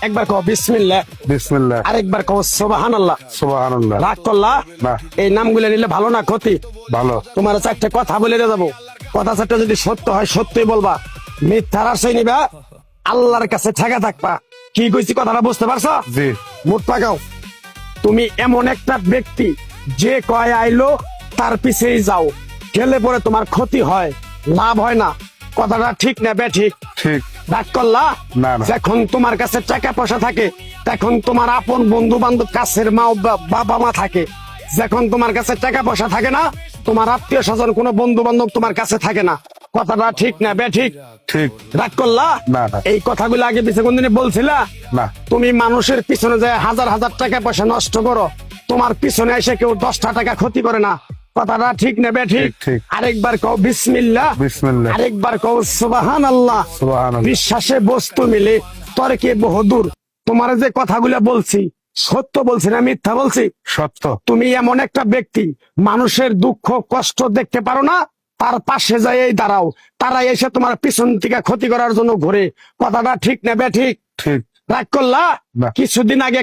একবার কও বিসমিল্লাহ, বিসমিল্লাহ, আরেকবার কও সুবহানাল্লাহ। সুবহানাল্লাহ। রাগ করলা? না, এই নামগুলো নিলে ভালো না ক্ষতি? ভালো। তোমার চারটে কথা বলে দিয়ে যাবো, কথা চারটা যদি সত্য হয় সত্যই বলবা, মিথ্যার আশ্রয় নিবা, আল্লাহর কাছে ঠেকা থাকবা। কি কইছি কথাটা বুঝতে পারছো? জি। মুখ পাকাও। তুমি এমন একটা ব্যক্তি যে কয় আইলো তার পিছেই যাও, গেলে পরে তোমার ক্ষতি হয়, লাভ হয় না। কথাটা ঠিক না বে ঠিক? ঠিক। রাগ করলা? না, না। যখন তোমার কাছে টাকা পয়সা থাকে, তখন তোমার আপন বন্ধু বান্ধব, কাছের মা বাবা মা থাকে। যখন তোমার কাছে টাকা পয়সা থাকে না, তোমার আত্মীয় স্বজন কোনো বন্ধু বান্ধব তোমার কাছে থাকে না। কথাটা ঠিক না বে ঠিক? ঠিক। রাগ করলা? না, না। এই কথাগুলো আগে পিছে কোনদিনে বলছিলা? না। তুমি মানুষের পিছনে যায় হাজার হাজার টাকা পয়সা নষ্ট করো, তোমার পিছনে এসে কেউ 10টা টাকা ক্ষতি করে না। কথাটা ঠিক না বে ঠিক? ঠিক, ঠিক। আরেকবার কও বিসমিল্লাহ, বিসমিল্লাহ, আরেকবার কও সুবহানাল্লাহ। সুবহানাল্লাহ। বিশ্বাসে বস্তু মিলে তর্কে বহুদূর। তোমার যে কথাগুলো বলছি সত্য বলছি না মিথ্যা বলছি? সত্য। তুমি এমন একটা ব্যক্তি, মানুষের দুঃখ কষ্ট দেখতে পারো না, তার পাশে যাই দাঁড়াও, তারা এসে তোমার পিছন থেকে ক্ষতি করার জন্য ঘুরে। কথাটা ঠিক না বে ঠিক? ঠিক। রাগ করলা? না। কিছুদিন আগে